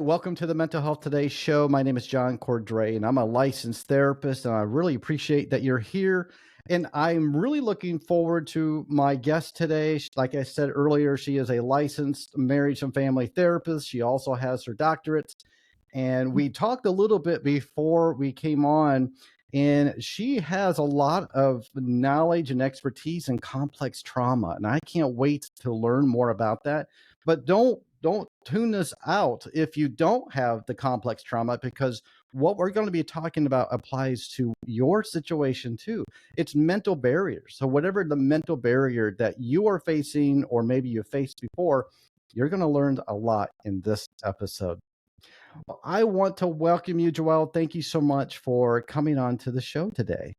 Welcome to the Mental Health Today show. My name is John Cordray, and I'm a licensed therapist, and I really appreciate that you're here. And I'm really looking forward to my guest today. Like I said earlier, she is a licensed marriage and family therapist. She also has her doctorates. And we talked a little bit before we came on, and she has a lot of knowledge and expertise in complex trauma. And I can't wait to learn more about that. But don't tune this out if you don't have the complex trauma, because what we're going to be talking about applies to your situation too. It's mental barriers. So whatever the mental barrier that you are facing, or maybe you faced before, you're going to learn a lot in this episode. Well, I want to welcome you, Joelle. Thank you so much for coming on to the show today.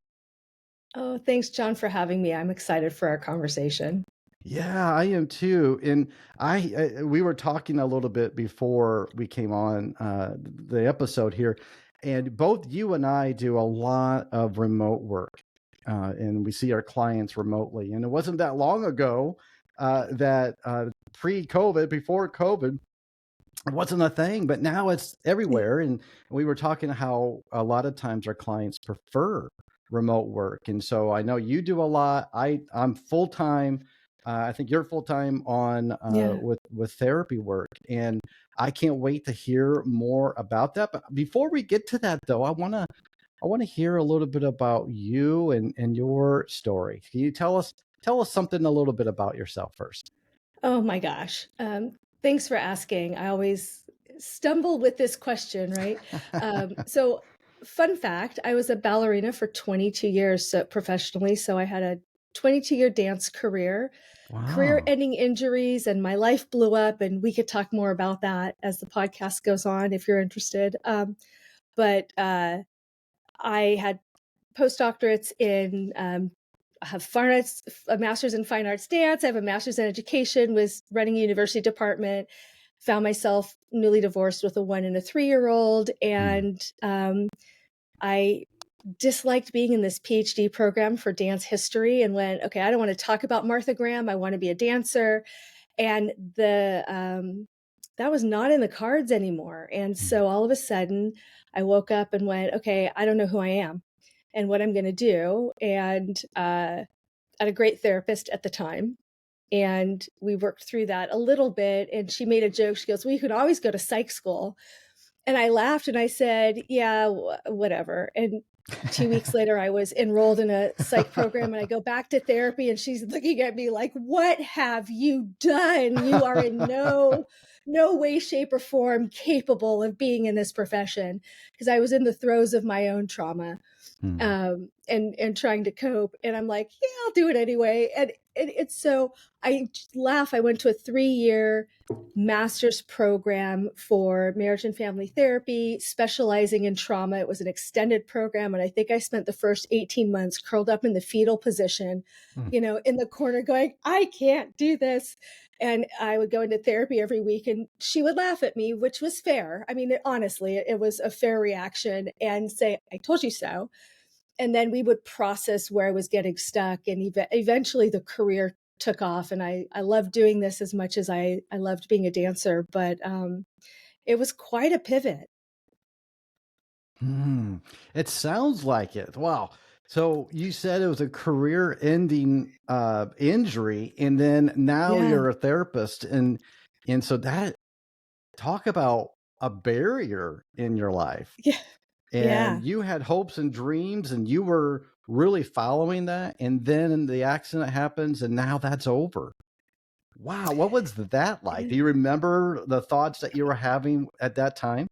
Oh, thanks, John, for having me. I'm excited for our conversation. Yeah, I am too. And we were talking a little bit before we came on the episode here, and both you and I do a lot of remote work, and we see our clients remotely. And it wasn't that long ago that pre-COVID, before COVID, it wasn't a thing, but now it's everywhere. And we were talking how a lot of times our clients prefer remote work. And so I know you do a lot. I'm full time. I think you're full time on Yeah. with therapy work, and I can't wait to hear more about that. But before we get to that, though, I want to hear a little bit about you and your story. Can you tell us something a little bit about yourself first? Oh my gosh. Thanks for asking. I always stumble with this question, right? So, fun fact, I was a ballerina for 22 years professionally. So I had a 22-year dance career, Wow. career-ending injuries, and my life blew up. And we could talk more about that as the podcast goes on if you're interested. But I had postdoctorates in I have fine arts, a master's in fine arts dance. I have a master's in education, was running a university department, found myself newly divorced with a 1 and a 3-year-old. Hmm. And I disliked being in this PhD program for dance history and went, okay, I don't want to talk about Martha Graham. I want to be a dancer. And that was not in the cards anymore. And Hmm. so all of a sudden I woke up and went, okay, I don't know who I am and what I'm going to do. And I had a great therapist at the time. And we worked through that a little bit. And she made a joke. She goes, well, you can always go to psych school. And I laughed and I said, yeah, whatever. And 2 weeks later, I was enrolled in a psych program and I go back to therapy and she's looking at me like, what have you done? You are in no way, shape, or form capable of being in this profession, because I was in the throes of my own trauma, Hmm. and trying to cope. And I'm like, yeah, I'll do it anyway. And it's so, I laugh. I went to a 3-year master's program for marriage and family therapy, specializing in trauma. It was an extended program. And I think I spent the first 18 months curled up in the fetal position, Hmm. in the corner going, I can't do this. And I would go into therapy every week and she would laugh at me, which was fair. I mean, honestly, it was a fair reaction, and say, I told you so. And then we would process where I was getting stuck. And eventually the career took off. And I loved doing this as much as I loved being a dancer. But it was quite a pivot. Hmm. It sounds like it. Wow. So you said it was a career-ending injury, and then now Yeah. you're a therapist, and so that, talk about a barrier in your life. Yeah. And Yeah. you had hopes and dreams, and you were really following that, and then the accident happens, and now that's over. Wow, what was that like? Do you remember the thoughts that you were having at that time?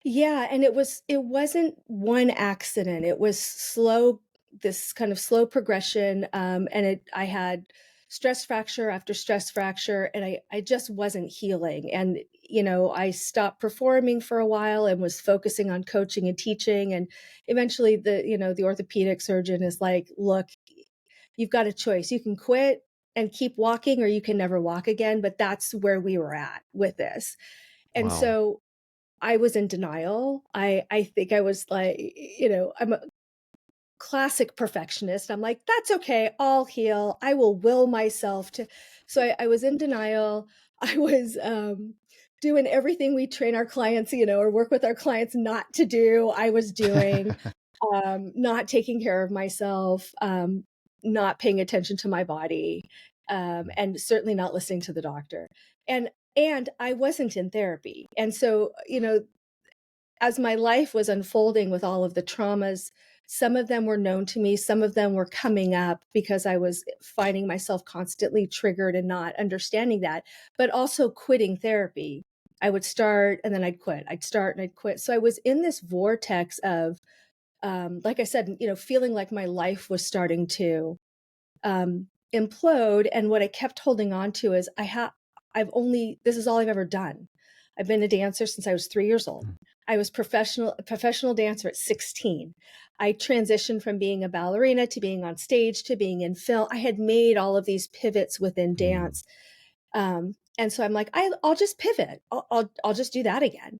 Yeah, and it wasn't one accident. It was slow, this kind of slow progression, and I had stress fracture after stress fracture, and I just wasn't healing. And I stopped performing for a while and was focusing on coaching and teaching. And eventually, the orthopedic surgeon is like, "Look, you've got a choice. You can quit and keep walking, or you can never walk again." But that's where we were at with this. And Wow. so I was in denial. I think I was like, I'm a classic perfectionist. I'm like, that's okay. I'll heal. I will will myself to. So I was in denial. I was doing everything we train our clients, or work with our clients not to do. I was doing, not taking care of myself, not paying attention to my body, and certainly not listening to the doctor. And I wasn't in therapy. And so, as my life was unfolding with all of the traumas, some of them were known to me, some of them were coming up because I was finding myself constantly triggered and not understanding that, but also quitting therapy. I would start and then I'd quit. I'd start and I'd quit. So I was in this vortex of, like I said, feeling like my life was starting to implode. And what I kept holding on to is this is all I've ever done. I've been a dancer since I was 3 years old. I was a professional dancer at 16. I transitioned from being a ballerina to being on stage to being in film. I had made all of these pivots within dance. And so I'm like, I'll just pivot. I'll just do that again.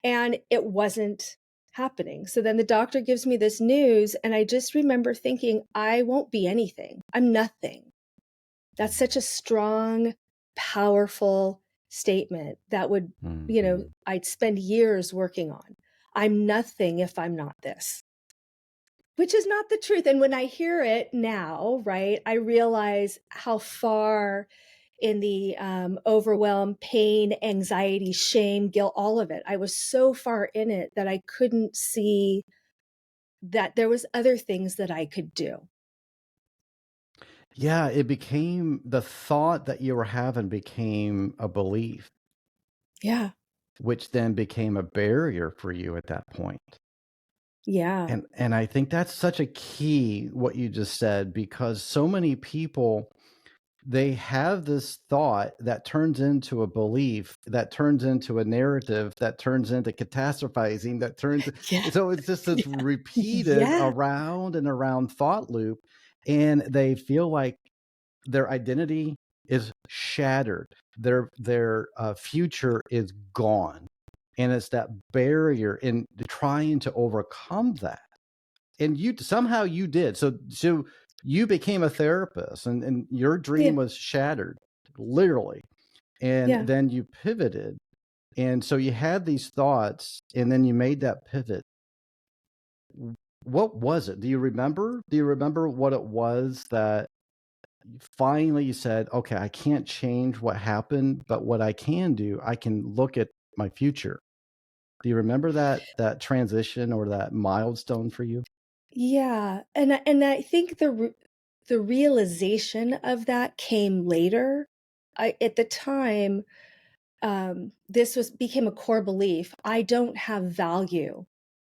And it wasn't happening. So then the doctor gives me this news, and I just remember thinking, I won't be anything. I'm nothing. That's such a strong, powerful statement that would, I'd spend years working on. I'm nothing if I'm not this, which is not the truth. And when I hear it now, right, I realize how far in the overwhelm, pain, anxiety, shame, guilt, all of it. I was so far in it that I couldn't see that there was other things that I could do. Yeah, it became the thought that you were having became a belief, Yeah. which then became a barrier for you at that point. Yeah. And I think that's such a key what you just said, because so many people, they have this thought that turns into a belief, that turns into a narrative, that turns into catastrophizing, that turns, Yeah. so it's just this Yeah. repeated Yeah. around and around thought loop, and they feel like their identity is shattered, their future is gone, and it's that barrier in trying to overcome that. And you somehow you did. So you became a therapist, and your dream Yeah. was shattered, literally. And Yeah. then you pivoted. And so you had these thoughts, and then you made that pivot. What was it? Do you remember? Do you remember what it was that finally you said, okay, I can't change what happened, but what I can do, I can look at my future. Do you remember that transition or that milestone for you? Yeah. And I think the realization of that came later. At the time, this became a core belief. I don't have value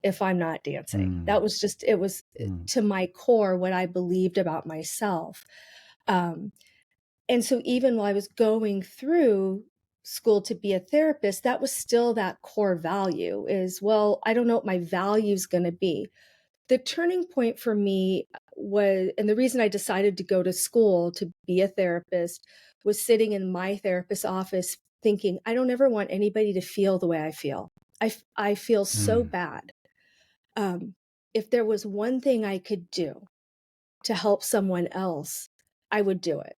if I'm not dancing. Mm, That was just, it was mm, to my core what I believed about myself. Um, and so even while I was going through school to be a therapist, that was still that core value is, well, I don't know what my value is going to be. The turning point for me was, and the reason I decided to go to school to be a therapist was sitting in my therapist's office thinking, I don't ever want anybody to feel the way I feel. I feel so mm. bad. Um, if there was one thing I could do to help someone else, I would do it.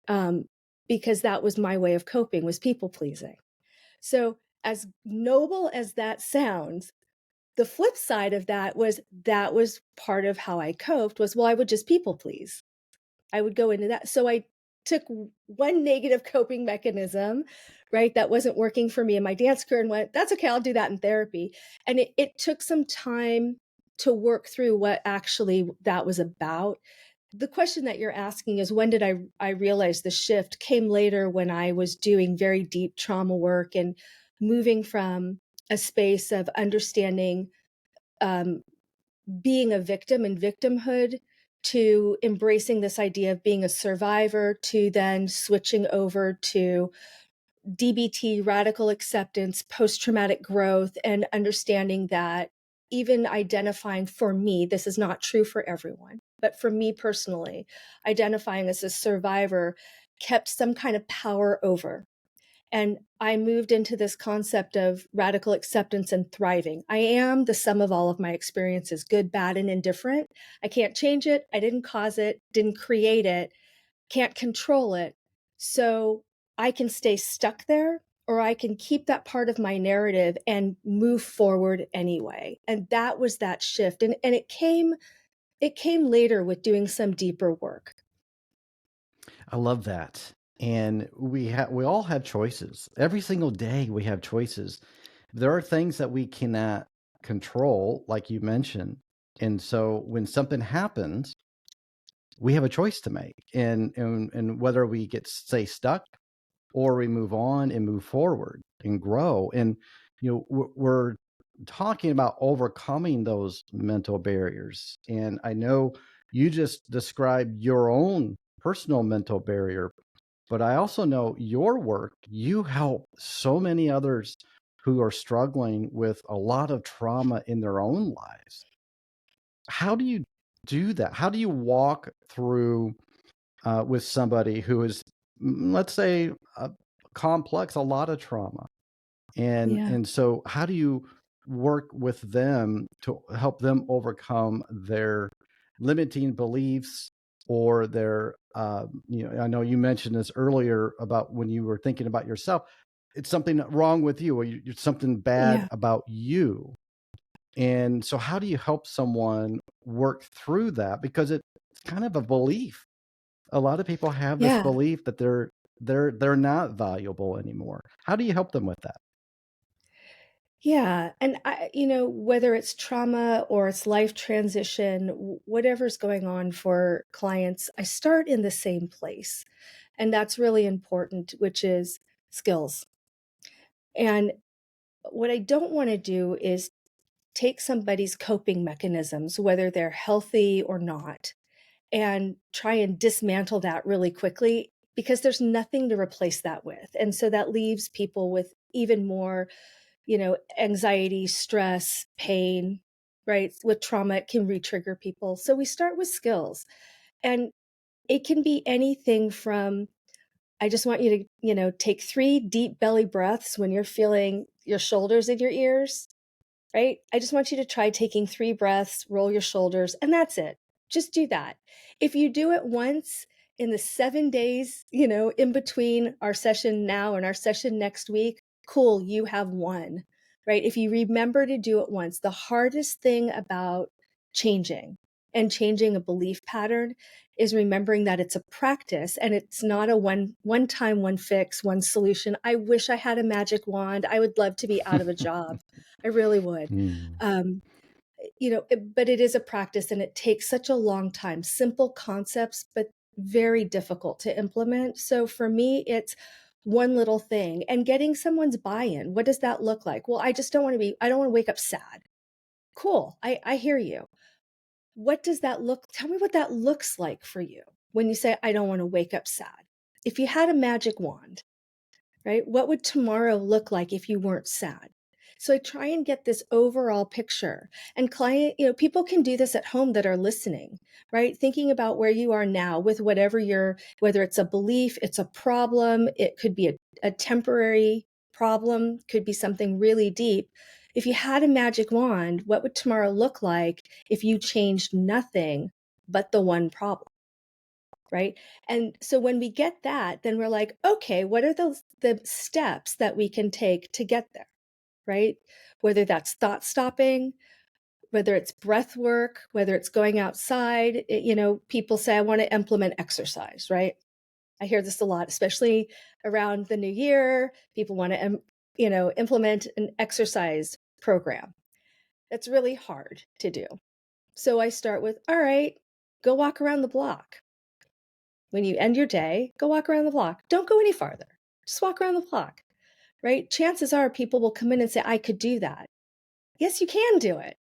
Um, because that was my way of coping, was people pleasing. So as noble as that sounds, the flip side of that was part of how I coped was, well, I would just people please. I would go into that. So I took one negative coping mechanism, right, that wasn't working for me in my dance career and went, that's okay, I'll do that in therapy. And it took some time to work through what actually that was about. The question that you're asking is, when did I realize the shift came later when I was doing very deep trauma work and moving from a space of understanding um, being a victim and victimhood to embracing this idea of being a survivor to then switching over to DBT, radical acceptance, post traumatic growth, and understanding that even identifying, for me, this is not true for everyone, but for me personally, identifying as a survivor kept some kind of power over. And I moved into this concept of radical acceptance and thriving. I am the sum of all of my experiences, good, bad, and indifferent. I can't change it. I didn't cause it, didn't create it, can't control it. So I can stay stuck there, or I can keep that part of my narrative and move forward anyway. And that was that shift. And it came later with doing some deeper work. I love that. And we all have choices. Every single day we have choices. There are things that we cannot control, like you mentioned. And so when something happens, we have a choice to make. And whether we get stay stuck or we move on and move forward and grow. And we're talking about overcoming those mental barriers. And I know you just described your own personal mental barrier, but I also know your work, you help so many others who are struggling with a lot of trauma in their own lives. How do you do that? How do you walk through with somebody who is, let's say, complex, a lot of trauma? Yeah. And so how do you work with them to help them overcome their limiting beliefs or their I know you mentioned this earlier about when you were thinking about yourself, it's something wrong with you or something bad Yeah. about you. And so how do you help someone work through that? Because it's kind of a belief. A lot of people have this Yeah. belief that they're not valuable anymore. How do you help them with that? Yeah. And whether it's trauma or it's life transition, whatever's going on for clients, I start in the same place. And that's really important, which is skills. And what I don't want to do is take somebody's coping mechanisms, whether they're healthy or not, and try and dismantle that really quickly because there's nothing to replace that with. And so that leaves people with even more, anxiety, stress, pain, right? With trauma, it can re-trigger people. So we start with skills. And it can be anything from I just want you to, take 3 deep belly breaths when you're feeling your shoulders in your ears, right? I just want you to try taking 3 breaths, roll your shoulders, and that's it. Just do that. If you do it once in the 7 days, in between our session now and our session next week, cool, you have won, right? If you remember to do it once, the hardest thing about changing and changing a belief pattern is remembering that it's a practice and it's not a one time, one fix, one solution. I wish I had a magic wand. I would love to be out of a job. I really would. Hmm. Um, but it is a practice and it takes such a long time. Simple concepts, but very difficult to implement. So for me, it's one little thing and getting someone's buy-in. What does that look like? Well, I don't want to wake up sad. Cool. I hear you. What does that look? Tell me what that looks like for you when you say, I don't want to wake up sad. If you had a magic wand, right? What would tomorrow look like if you weren't sad? So I try and get this overall picture. And people can do this at home that are listening, right? Thinking about where you are now with whether it's a belief, it's a problem, it could be a temporary problem, could be something really deep. If you had a magic wand, what would tomorrow look like if you changed nothing but the one problem? Right. And so when we get that, then we're like, okay, what are the steps that we can take to get there? Right. Whether that's thought stopping, whether it's breath work, whether it's going outside, people say, I want to implement exercise. Right. I hear this a lot, especially around the new year. People want to, implement an exercise program. That's really hard to do. So I start with, all right, go walk around the block. When you end your day, go walk around the block. Don't go any farther. Just walk around the block, right? Chances are people will come in and say, I could do that. Yes, you can do it.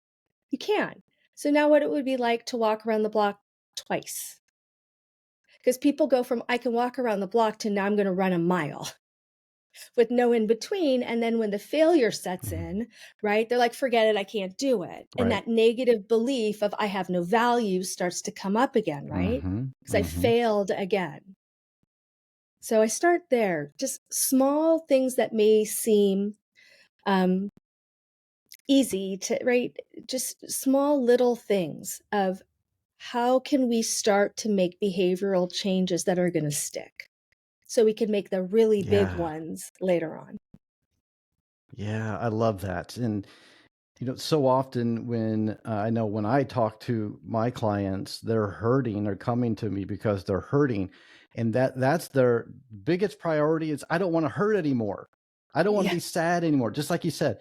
You can. So now what it would be like to walk around the block twice. Because people go from, I can walk around the block to now I'm going to run a mile with no in between. And then when the failure sets Mhm. in, right, they're like, forget it, I can't do it. And Right. that negative belief of I have no value starts to come up again, right? Mhm. Because I Mhm. failed again. So I start there, just small things that may seem um, easy to, right? Just small little things of how can we start to make behavioral changes that are going to stick so we can make the really big Yeah. ones later on. Yeah, I love that. And so often when I know when I talk to my clients, they're hurting, they're coming to me because they're hurting. And that's their biggest priority is I don't want to hurt anymore. I don't want to Yeah. be sad anymore, just like you said.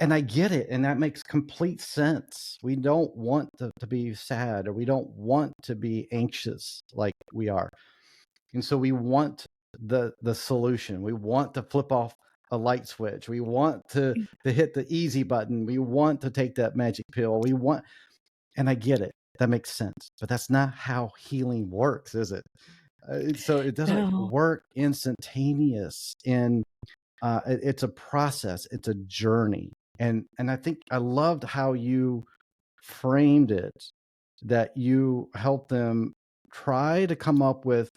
And I get it. And that makes complete sense. We don't want to be sad, or we don't want to be anxious like we are. And so we want the solution. We want to flip off a light switch. We want to hit the easy button. We want to take that magic pill. We want, and I get it. That makes sense. But that's not how healing works, is it? So it doesn't No. work instantaneous. And it's a process. It's a journey. And I think I loved how you framed it, that you help them try to come up with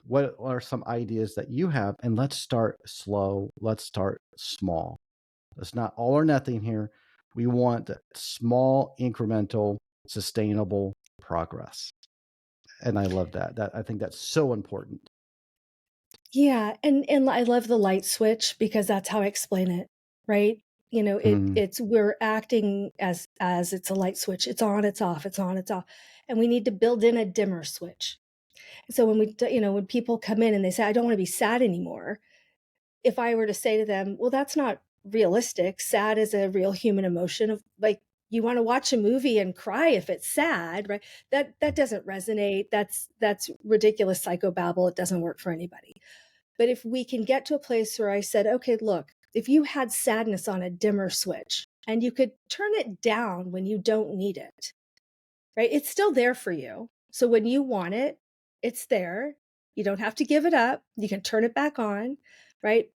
what are some ideas that you have, and let's start slow. Let's start small. It's not all or nothing here. We want small, incremental, sustainable progress. And I love that I think that's so important. Yeah, and I love the light switch because that's how I explain it, right? Mm, It's we're acting as it's a light switch. It's on, it's off, it's on, it's off. And we need to build in a dimmer switch. So when people come in and they say, I don't want to be sad anymore, if I were to say to them, well, that's not realistic. Sad is a real human emotion of like, you want to watch a movie and cry if it's sad, right? That doesn't resonate. That's ridiculous psychobabble. It doesn't work for anybody. But if we can get to a place where I said, okay, look, if you had sadness on a dimmer switch and you could turn it down when you don't need it, right? It's still there for you. So when you want it, it's there. You don't have to give it up. You can turn it back on, right?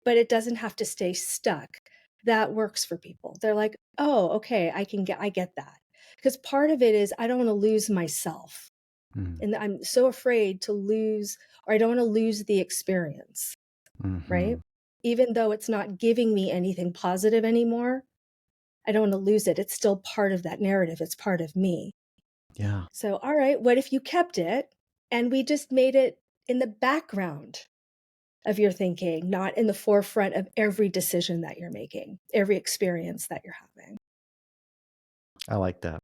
But it doesn't have to stay stuck. That works for people. They're like, oh, okay, I get that. Because part of it is I don't want to lose myself. mm, And I'm so afraid to lose, or I don't want to lose the experience, right? mhm. Even though it's not giving me anything positive anymore, I don't want to lose it. It's still part of that narrative. It's part of me. Yeah, So, all right, what if you kept it and we just made it in the background of your thinking, not in the forefront of every decision that you're making, every experience that you're having? I like that.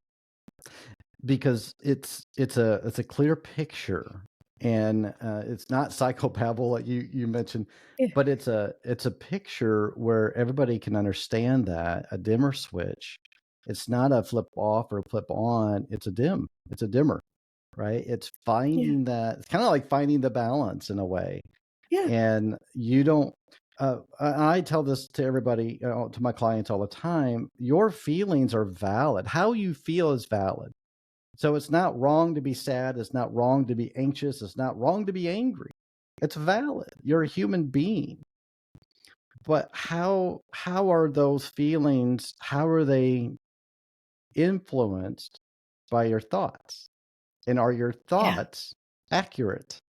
Because it's a clear picture, and it's not psychobabble like you mentioned, Yeah. but it's a picture where everybody can understand that a dimmer switch, it's not a flip off or flip on, it's a dimmer, right? It's Yeah. finding that, it's kind of like finding the balance in a way. Yeah. And you don't I tell this to everybody, to my clients all the time, your feelings are valid. How you feel is valid. So it's not wrong to be sad. It's not wrong to be anxious. It's not wrong to be angry. It's valid. You're a human being. But how are those feelings, how are they influenced by your thoughts? And are your Yeah. thoughts accurate?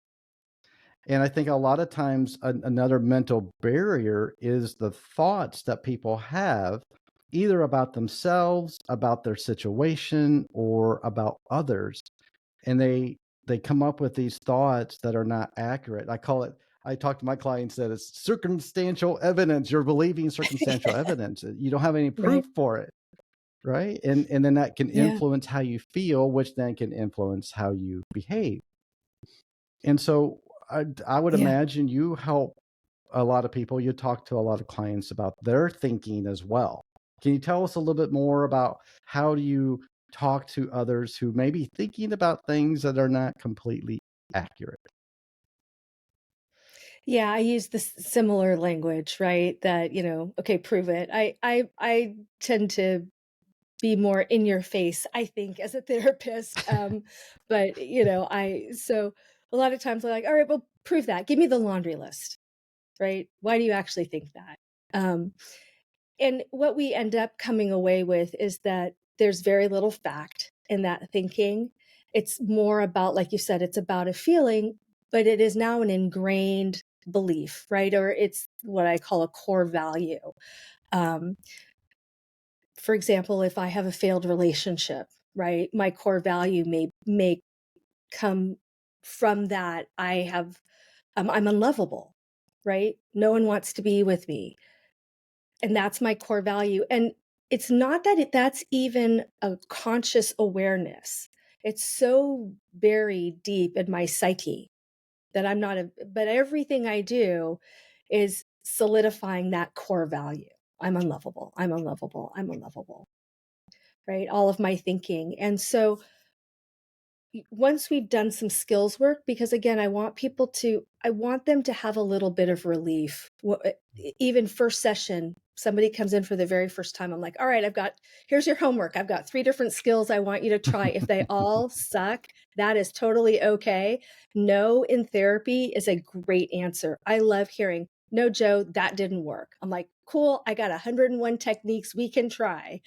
And I think a lot of times another mental barrier is the thoughts that people have either about themselves, about their situation, or about others, and they come up with these thoughts that are not accurate. I talk to my clients that it's circumstantial evidence. You're believing circumstantial evidence. You don't have any Right. proof for it, right? And then that can Yeah. influence how you feel, which then can influence how you behave. And so I would Yeah. imagine you help a lot of people. You talk to a lot of clients about their thinking as well. Can you tell us a little bit more about how do you talk to others who may be thinking about things that are not completely accurate? Yeah, I use this similar language, right? That, okay, prove it. I tend to be more in your face, I think, as a therapist. But I so a lot of times I'm like, all right, well, prove that. Give me the laundry list, right? Why do you actually think that? Um, and what we end up coming away with is that there's very little fact in that thinking. It's more about, like you said, it's about a feeling, but it is now an ingrained belief, right? Or it's what I call a core value. Um, for example, if I have a failed relationship, right, my core value may come from that. I'm unlovable, right? No one wants to be with me. And that's my core value. And it's not that that's even a conscious awareness. It's so buried deep in my psyche that I'm not but everything I do is solidifying that core value. I'm unlovable. I'm unlovable. I'm unlovable. Right? All of my thinking. And so once we've done some skills work, because again, I want them to have a little bit of relief. Even first session, somebody comes in for the very first time. I'm like, all right, here's your homework. I've got 3 different skills I want you to try. If they all suck, that is totally okay. No in therapy is a great answer. I love hearing, no, Joe, that didn't work. I'm like, cool. I got 101 techniques we can try.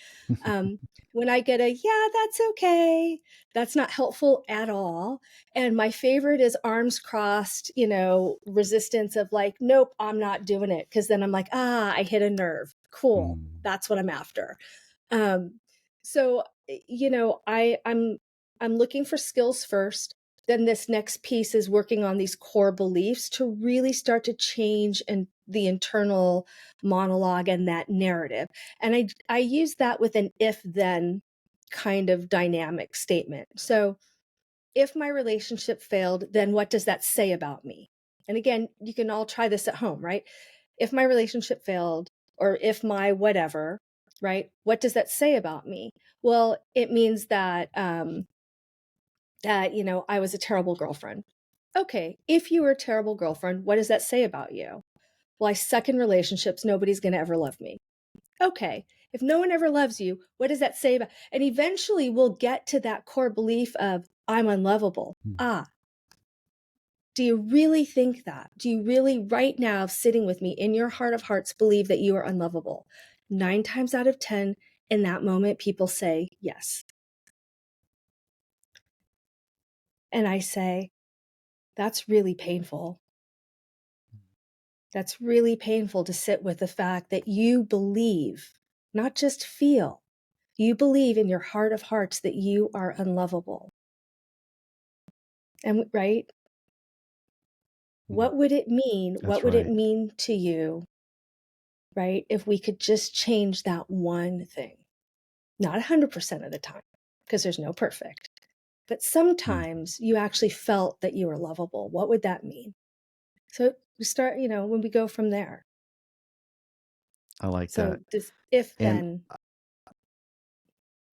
When I get yeah, that's okay, that's not helpful at all. And my favorite is arms crossed, resistance of like, nope, I'm not doing it. Cause then I'm like, I hit a nerve. Cool. That's what I'm after. So, I'm looking for skills first. Then this next piece is working on these core beliefs to really start to change and the internal monologue and that narrative. And I use that with an if then kind of dynamic statement. So if my relationship failed, then what does that say about me? And again, you can all try this at home, right? If my relationship failed, or if my whatever, right? What does that say about me? Well, it means that I was a terrible girlfriend. Okay, if you were a terrible girlfriend, what does that say about you? Well, I suck in relationships. Nobody's going to ever love me. Okay, if no one ever loves you, what does that say about? And eventually we'll get to that core belief of I'm unlovable. Do you really think that? Do you really right now sitting with me in your heart of hearts believe that you are unlovable? 9 times out of 10 in that moment, people say yes. And I say, that's really painful. That's really painful to sit with the fact that you believe, not just feel, you believe in your heart of hearts that you are unlovable. And right? What would it mean? That's What would it right. mean to you, right? If we could just change that one thing, not 100% of the time, because there's no perfect, but sometimes you actually felt that you were lovable. What would that mean? So we start, when we go from there. I like So that. this if And then.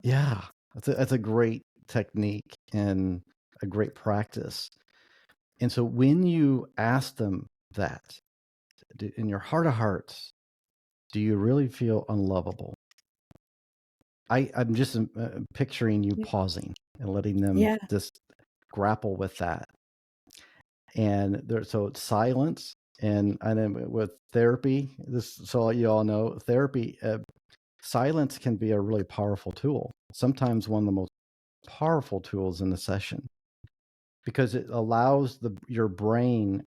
yeah, that's a great technique and a great practice. And so when you ask them that, in your heart of hearts, do you really feel unlovable? I'm just picturing you pausing and letting them Yeah. just grapple with that. And so it's silence. And then with therapy, so you all know, therapy, silence can be a really powerful tool. Sometimes one of the most powerful tools in the session, because it allows your brain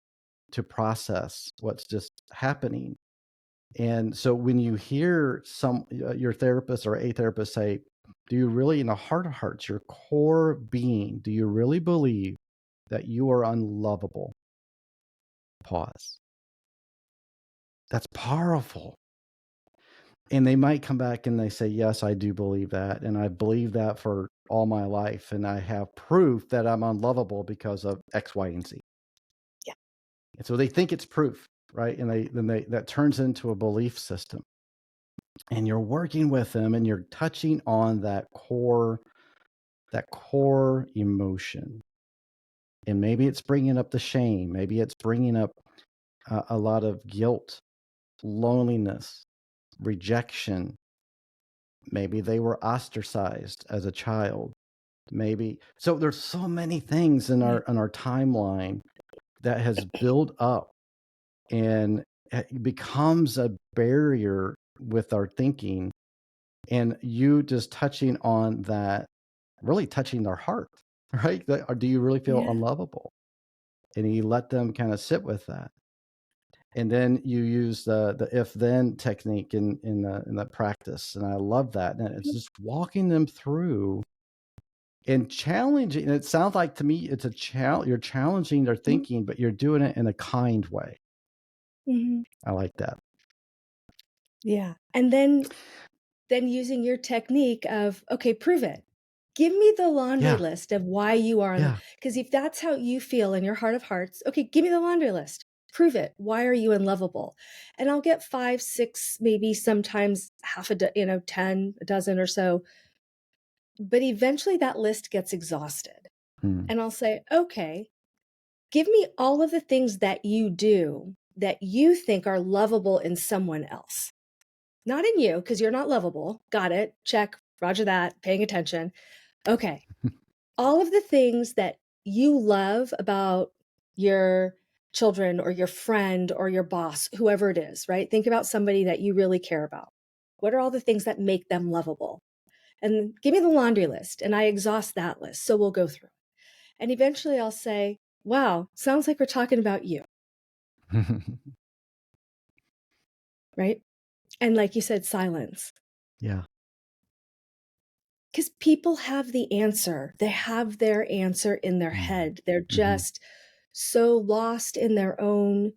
to process what's just happening. And so when you hear your therapist or a therapist say, do you really, in the heart of hearts, your core being, do you really believe that you are unlovable? Pause. That's powerful. And they might come back and they say, yes, I do believe that. And I believe that for all my life. And I have proof that I'm unlovable because of X, Y, and Z. Yeah. And so they think it's proof, right? And that turns into a belief system. And you're working with them and you're touching on that core emotion. And maybe it's bringing up the shame. Maybe it's bringing up a lot of guilt, loneliness, rejection. Maybe they were ostracized as a child. So there's so many things in our timeline that has built up, and it becomes a barrier with our thinking. And you just touching on that, really touching their heart, right? Or do you really feel unlovable? And you let them kind of sit with that. And then you use the if then technique in the practice, and I love that. And it's just walking them through and challenging. And it sounds like to me it's a challenge. You're challenging their thinking, but you're doing it in a kind way. I like that. Yeah. And then using your technique of, okay, prove it. Give me the laundry Yeah. list of why you are Yeah. because if that's how you feel in your heart of hearts, okay, give me the laundry list. Prove it. Why are you unlovable? And I'll get 5, 6, maybe sometimes half a 10, a dozen or so. But eventually that list gets exhausted. Mm, And I'll say, okay, give me all of the things that you do that you think are lovable in someone else. Not in you, because you're not lovable. Got it. Check. Roger that. Paying attention. Okay. All of the things that you love about your children or your friend or your boss, whoever it is, right? Think about somebody that you really care about. What are all the things that make them lovable? And give me the laundry list. And I exhaust that list. So we'll go through. And eventually I'll say, wow, sounds like we're talking about you, right? And like you said, silence. yeah. Because people have the answer. They have their answer in their Mm, head. They're mhm, just so lost in their own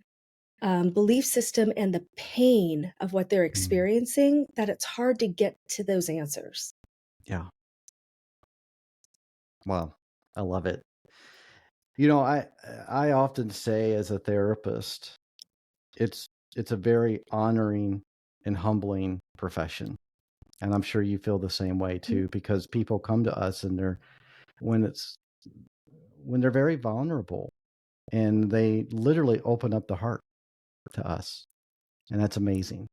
belief system and the pain of what they're mm, experiencing that it's hard to get to those answers. yeah. Wow. I love it. You know, I often say as a therapist, it's it's a very honoring and humbling profession. And I'm sure you feel the same way Mm. too, because people come to us and when it's when they're very vulnerable and they literally open up the heart to us. And that's amazing.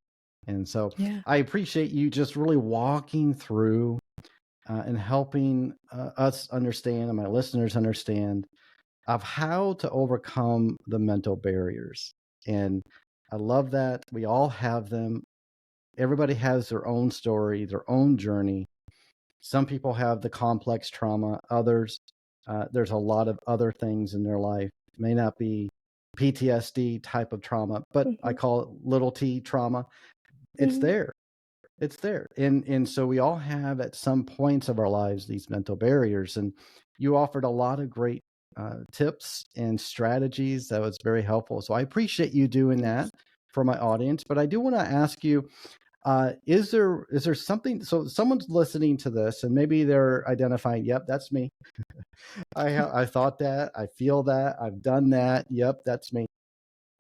And so Yeah. I appreciate you just really walking through and helping us understand and my listeners understand of how to overcome the mental barriers. And I love that we all have them. Everybody has their own story, their own journey. Some people have the complex trauma, others, there's a lot of other things in their life. It may not be PTSD type of trauma, but I Hmm. call it little t trauma. It's Hmm. there. It's there. And so we all have at some points of our lives these mental barriers. And you offered a lot of great tips and strategies that was very helpful. So I appreciate you doing that Thanks. for my audience. But I do want to ask you, is there something, so someone's listening to this and maybe they're identifying, yep, that's me. I thought that, I feel that, I've done that. Yep, that's me.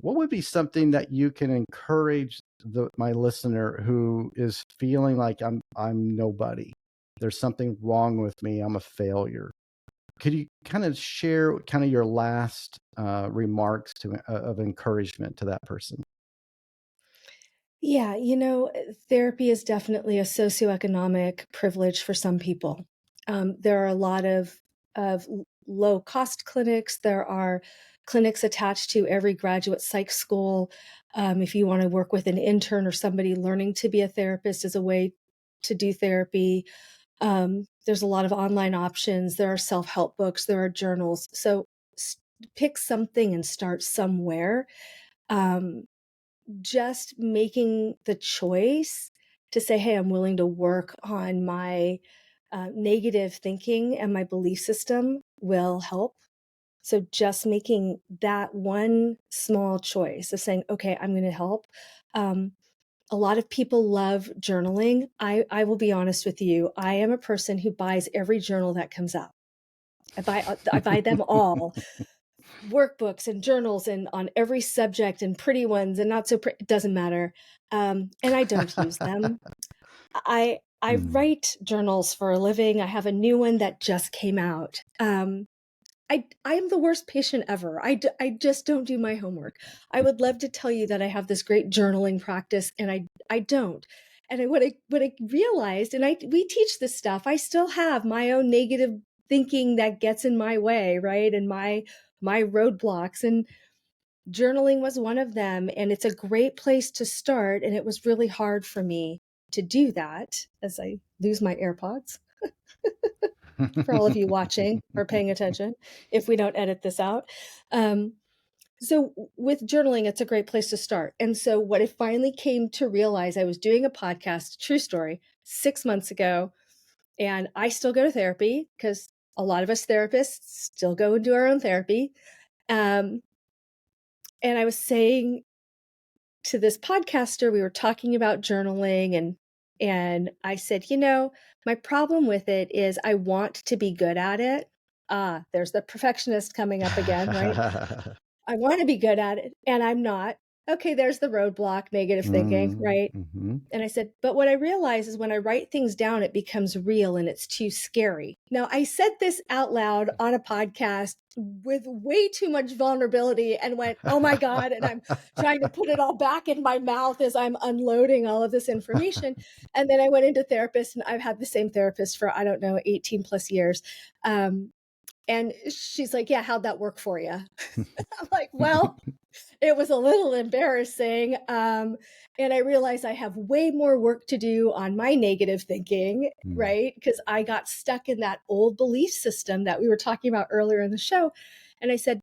What would be something that you can encourage my listener who is feeling like I'm nobody? There's something wrong with me. I'm a failure. Could you kind of share kind of your last remarks of encouragement to that person? Yeah, therapy is definitely a socioeconomic privilege for some people. There are a lot of low cost clinics. There are clinics attached to every graduate psych school. If you want to work with an intern or somebody learning to be a therapist as a way to do therapy, there's a lot of online options. There are self help books. There are journals. So pick something and start somewhere. Um, just making the choice to say, hey, I'm willing to work on my negative thinking and my belief system will help. So just making that one small choice of saying, okay, I'm going to help. Um, a lot of people love journaling. I will be honest with you. I am a person who buys every journal that comes out. I buy them all, workbooks and journals and on every subject and pretty ones and not so pretty, it doesn't matter. And I don't use them. I Hmm. write journals for a living. I have a new one that just came out. I am the worst patient ever. I just don't do my homework. I would love to tell you that I have this great journaling practice, and I don't. And what I realized, and we teach this stuff. I still have my own negative thinking that gets in my way, right? And my roadblocks, and journaling was one of them. And it's a great place to start. And it was really hard for me to do that as I lose my AirPods for all of you watching or paying attention if we don't edit this out. Um, so with journaling, it's a great place to start. And so what I finally came to realize, I was doing a podcast, true story, 6 months ago, and I still go to therapy because a lot of us therapists still go and do our own therapy. Um, and I was saying to this podcaster. We were talking about journaling, and I said, my problem with it is I want to be good at it. There's the perfectionist coming up again, right? I want to be good at it and I'm not. Okay, there's the roadblock, negative thinking, right? Mm-hmm. And I said, but what I realize is when I write things down, it becomes real and it's too scary. Now, I said this out loud on a podcast with way too much vulnerability and went, oh my God. And I'm trying to put it all back in my mouth as I'm unloading all of this information. And then I went into therapist, and I've had the same therapist for, 18 plus years. And she's like, yeah, how'd that work for you? I'm like, well, it was a little embarrassing. And I realized I have way more work to do on my negative thinking, right? Because I got stuck in that old belief system that we were talking about earlier in the show. And I said,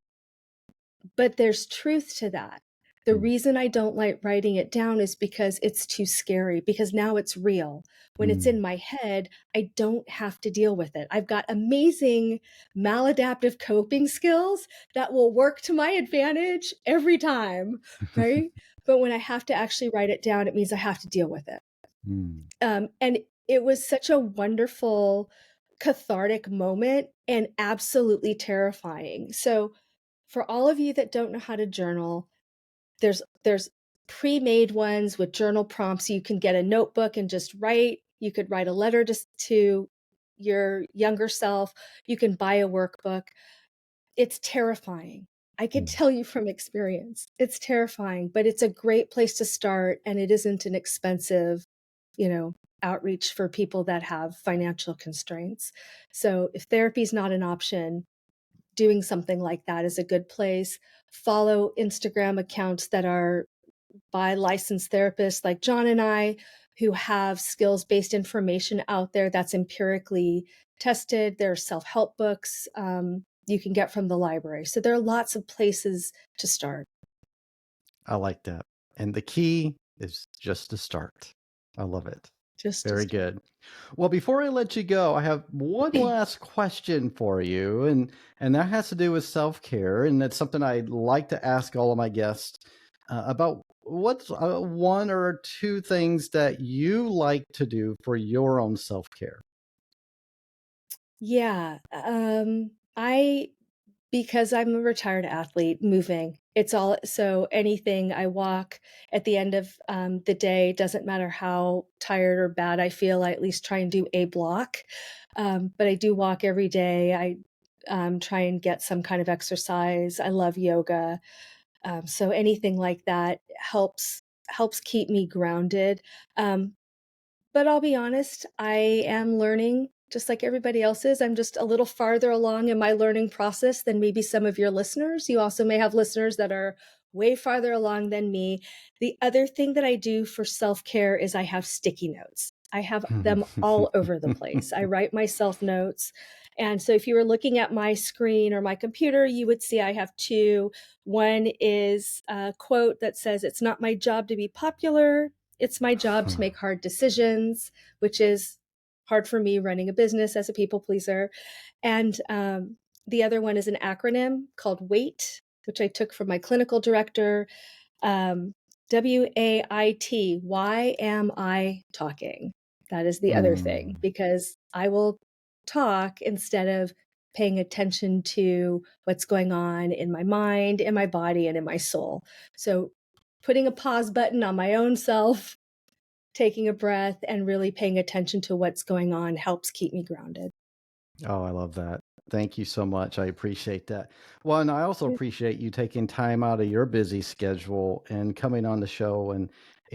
but there's truth to that. The reason I don't like writing it down is because it's too scary, because now it's real. When it's in my head, I don't have to deal with it. I've got amazing maladaptive coping skills that will work to my advantage every time, right? But when I have to actually write it down, it means I have to deal with it. And it was such a wonderful, cathartic moment and absolutely terrifying. So for all of you that don't know how to journal, there's pre-made ones with journal prompts. You can get a notebook and just write. You could write a letter to your younger self. You can buy a workbook. It's terrifying. I could tell you from experience, it's terrifying, but it's a great place to start. And it isn't an expensive, outreach for people that have financial constraints. So if therapy is not an option, doing something like that is a good place. Follow Instagram accounts that are by licensed therapists like John and I, who have skills-based information out there that's empirically tested. There are self-help books you can get from the library. So there are lots of places to start. I like that. And the key is just to start. I love it. Very good. Well, before I let you go, I have one last question for you, and that has to do with self-care, and that's something I'd like to ask all of my guests about. What's one or two things that you like to do for your own self-care? Yeah, because I'm a retired athlete, moving. It's all, so anything I walk at the end of the day, doesn't matter how tired or bad I feel, I at least try and do a block. But I do walk every day. I try and get some kind of exercise. I love yoga. So anything like that helps keep me grounded. But I'll be honest, I am learning just like everybody else is. I'm just a little farther along in my learning process than maybe some of your listeners. You also may have listeners that are way farther along than me. The other thing that I do for self-care is I have sticky notes. I have them all over the place. I write myself notes. And so if you were looking at my screen or my computer, you would see I have two. One is a quote that says, "It's not my job to be popular. It's my job to make hard decisions," which is hard for me running a business as a people pleaser. And the other one is an acronym called WAIT, which I took from my clinical director. WAIT, why am I talking? That is the other thing, because I will talk instead of paying attention to what's going on in my mind, in my body, and in my soul. So putting a pause button on my own self, taking a breath, and really paying attention to what's going on helps keep me grounded. Oh, I love that. Thank you so much. I appreciate that. Well, and I also appreciate you taking time out of your busy schedule and coming on the show and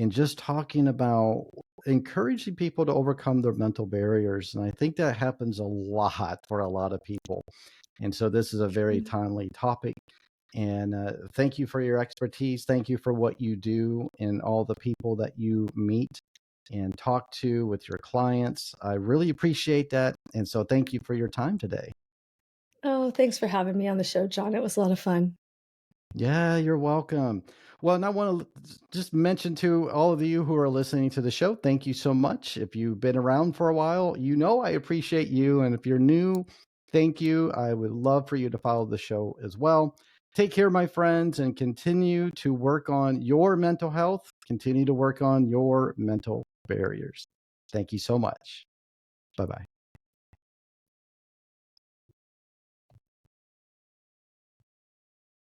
just talking about encouraging people to overcome their mental barriers. And I think that happens a lot for a lot of people. And so this is a very timely topic. And thank you for your expertise. Thank you for what you do and all the people that you meet and talk to with your clients. I really appreciate that. And so thank you for your time today. Oh, thanks for having me on the show, John. It was a lot of fun. Yeah, you're welcome. Well, and I want to just mention to all of you who are listening to the show, thank you so much. If you've been around for a while, you know I appreciate you. And if you're new, thank you. I would love for you to follow the show as well. Take care, my friends, and continue to work on your mental health. Continue to work on your mental barriers. Thank you so much. Bye bye.